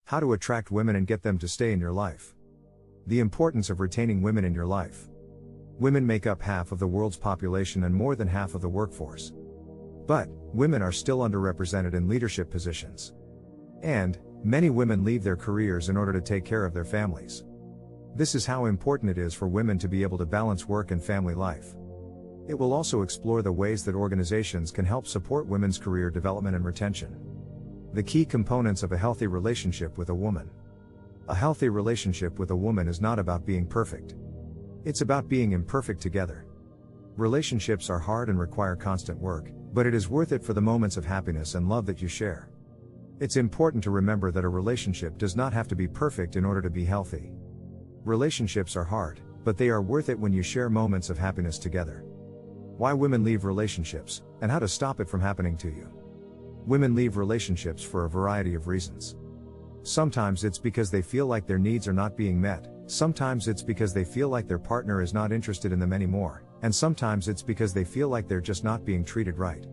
How to attract women and get them to stay in your life. The importance of retaining women in your life. Women make up half of the world's population and more than half of the workforce. But, women are still underrepresented in leadership positions. And, many women leave their careers in order to take care of their families. This is how important it is for women to be able to balance work and family life. It will also explore the ways that organizations can help support women's career development and retention. The key components of a healthy relationship with a woman. A healthy relationship with a woman is not about being perfect. It's about being imperfect together. Relationships are hard and require constant work, but it is worth it for the moments of happiness and love that you share. It's important to remember that a relationship does not have to be perfect in order to be healthy. Relationships are hard, but they are worth it when you share moments of happiness together. Why women leave relationships, and how to stop it from happening to you. Women leave relationships for a variety of reasons. Sometimes it's because they feel like their needs are not being met, sometimes it's because they feel like their partner is not interested in them anymore, and sometimes it's because they feel like they're just not being treated right.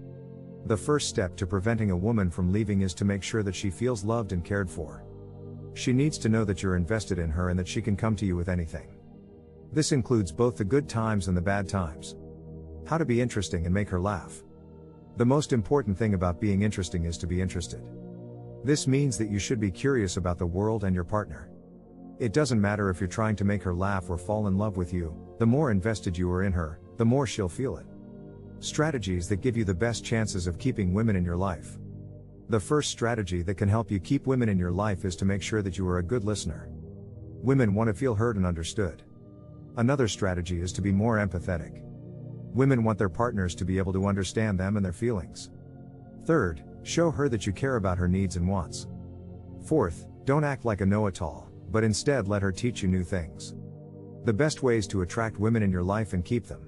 The first step to preventing a woman from leaving is to make sure that she feels loved and cared for. She needs to know that you're invested in her and that she can come to you with anything. This includes both the good times and the bad times. How to be interesting and make her laugh. The most important thing about being interesting is to be interested. This means that you should be curious about the world and your partner. It doesn't matter if you're trying to make her laugh or fall in love with you, the more invested you are in her, the more she'll feel it. Strategies that give you the best chances of keeping women in your life. The first strategy that can help you keep women in your life is to make sure that you are a good listener. Women want to feel heard and understood. Another strategy is to be more empathetic. Women want their partners to be able to understand them and their feelings. Third, show her that you care about her needs and wants. Fourth, don't act like a know-it-all, but instead let her teach you new things. The best ways to attract women in your life and keep them.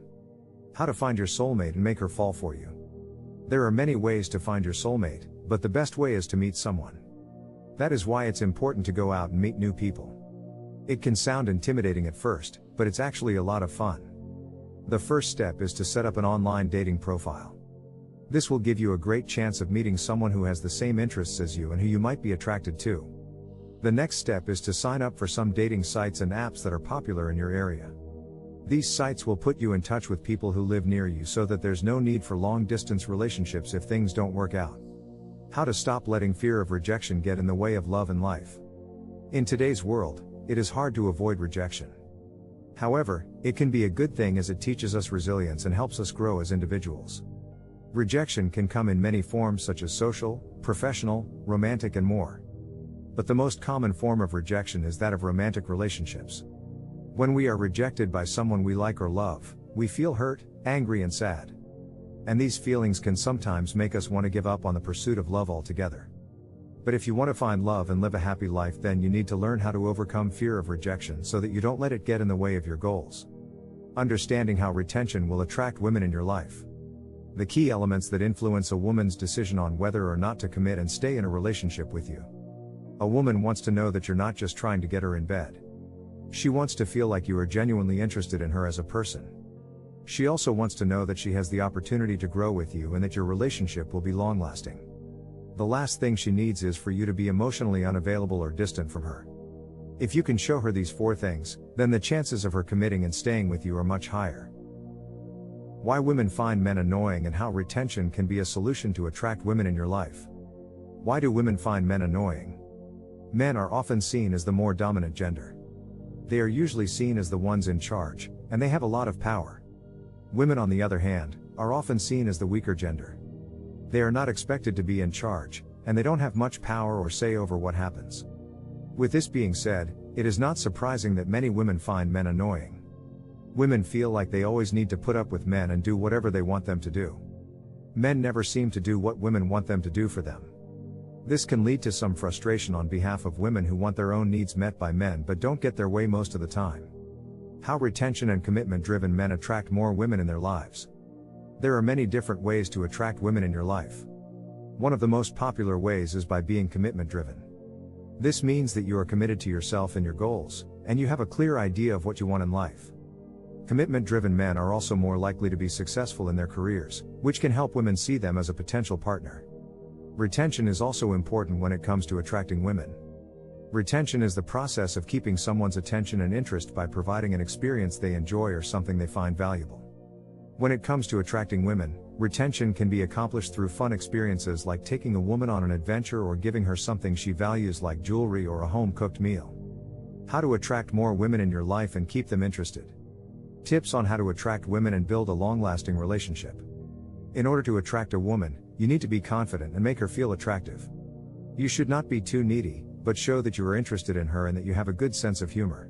How to find your soulmate and make her fall for you. There are many ways to find your soulmate, but the best way is to meet someone. That is why it's important to go out and meet new people. It can sound intimidating at first, but it's actually a lot of fun. The first step is to set up an online dating profile. This will give you a great chance of meeting someone who has the same interests as you and who you might be attracted to. The next step is to sign up for some dating sites and apps that are popular in your area. These sites will put you in touch with people who live near you so that there's no need for long-distance relationships if things don't work out. How to stop letting fear of rejection get in the way of love and life. In today's world, it is hard to avoid rejection. However, it can be a good thing as it teaches us resilience and helps us grow as individuals. Rejection can come in many forms such as social, professional, romantic and more. But the most common form of rejection is that of romantic relationships. When we are rejected by someone we like or love, we feel hurt, angry and sad. And these feelings can sometimes make us want to give up on the pursuit of love altogether. But if you want to find love and live a happy life, then you need to learn how to overcome fear of rejection so that you don't let it get in the way of your goals. Understanding how retention will attract women in your life. The key elements that influence a woman's decision on whether or not to commit and stay in a relationship with you. A woman wants to know that you're not just trying to get her in bed. She wants to feel like you are genuinely interested in her as a person. She also wants to know that she has the opportunity to grow with you and that your relationship will be long-lasting. The last thing she needs is for you to be emotionally unavailable or distant from her. If you can show her these 4 things, then the chances of her committing and staying with you are much higher. Why women find men annoying and how retention can be a solution to attract women in your life. Why do women find men annoying? Men are often seen as the more dominant gender. They are usually seen as the ones in charge, and they have a lot of power. Women, on the other hand, are often seen as the weaker gender. They are not expected to be in charge, and they don't have much power or say over what happens. With this being said, it is not surprising that many women find men annoying. Women feel like they always need to put up with men and do whatever they want them to do. Men never seem to do what women want them to do for them. This can lead to some frustration on behalf of women who want their own needs met by men but don't get their way most of the time. How retention and commitment-driven men attract more women in their lives. There are many different ways to attract women in your life. One of the most popular ways is by being commitment-driven. This means that you are committed to yourself and your goals, and you have a clear idea of what you want in life. Commitment-driven men are also more likely to be successful in their careers, which can help women see them as a potential partner. Retention is also important when it comes to attracting women. Retention is the process of keeping someone's attention and interest by providing an experience they enjoy or something they find valuable. When it comes to attracting women, retention can be accomplished through fun experiences like taking a woman on an adventure or giving her something she values like jewelry or a home-cooked meal. How to attract more women in your life and keep them interested. Tips on how to attract women and build a long-lasting relationship. In order to attract a woman, you need to be confident and make her feel attractive. You should not be too needy, but show that you are interested in her and that you have a good sense of humor.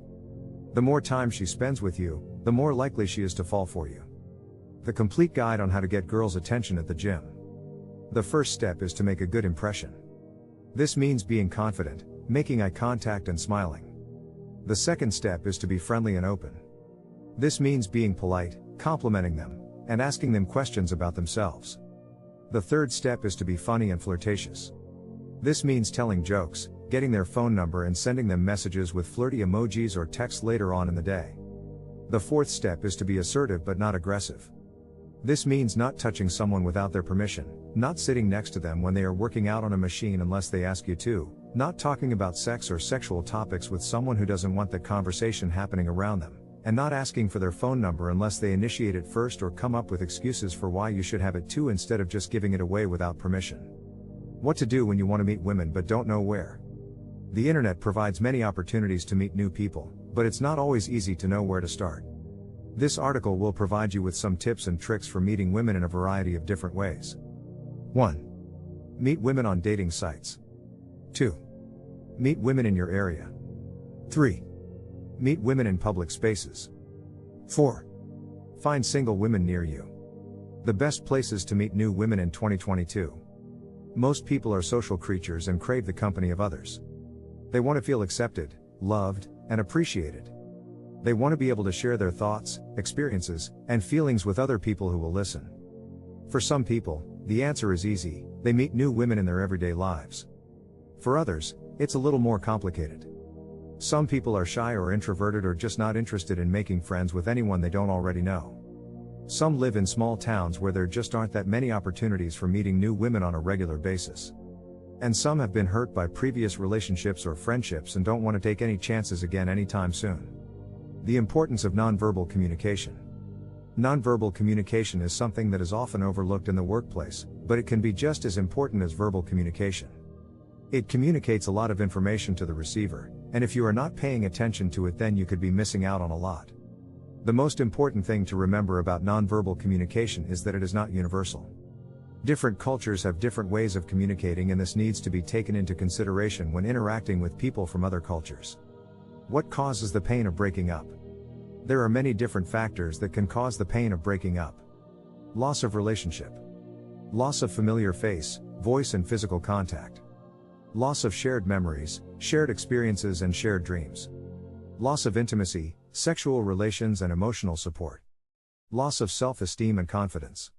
The more time she spends with you, the more likely she is to fall for you. The complete guide on how to get girls' attention at the gym. The first step is to make a good impression. This means being confident, making eye contact and smiling. The second step is to be friendly and open. This means being polite, complimenting them, and asking them questions about themselves. The third step is to be funny and flirtatious. This means telling jokes, getting their phone number and sending them messages with flirty emojis or text later on in the day. The fourth step is to be assertive but not aggressive. This means not touching someone without their permission, not sitting next to them when they are working out on a machine unless they ask you to, not talking about sex or sexual topics with someone who doesn't want that conversation happening around them, and not asking for their phone number unless they initiate it first or come up with excuses for why you should have it too instead of just giving it away without permission. What to do when you want to meet women but don't know where. The internet provides many opportunities to meet new people, but it's not always easy to know where to start. This article will provide you with some tips and tricks for meeting women in a variety of different ways. 1. Meet women on dating sites. 2. Meet women in your area. 3. Meet women in public spaces. 4. Find single women near you. The best places to meet new women in 2022. Most people are social creatures and crave the company of others. They want to feel accepted, loved, and appreciated. They want to be able to share their thoughts, experiences, and feelings with other people who will listen. For some people, the answer is easy: they meet new women in their everyday lives. For others, it's a little more complicated. Some people are shy or introverted or just not interested in making friends with anyone they don't already know. Some live in small towns where there just aren't that many opportunities for meeting new women on a regular basis. And some have been hurt by previous relationships or friendships and don't want to take any chances again anytime soon. The importance of nonverbal communication. Nonverbal communication is something that is often overlooked in the workplace, but it can be just as important as verbal communication. It communicates a lot of information to the receiver, and if you are not paying attention to it, then you could be missing out on a lot. The most important thing to remember about nonverbal communication is that it is not universal. Different cultures have different ways of communicating, and this needs to be taken into consideration when interacting with people from other cultures. What causes the pain of breaking up? There are many different factors that can cause the pain of breaking up. Loss of relationship. Loss of familiar face, voice and physical contact. Loss of shared memories, shared experiences and shared dreams. Loss of intimacy, sexual relations and emotional support. Loss of self-esteem and confidence.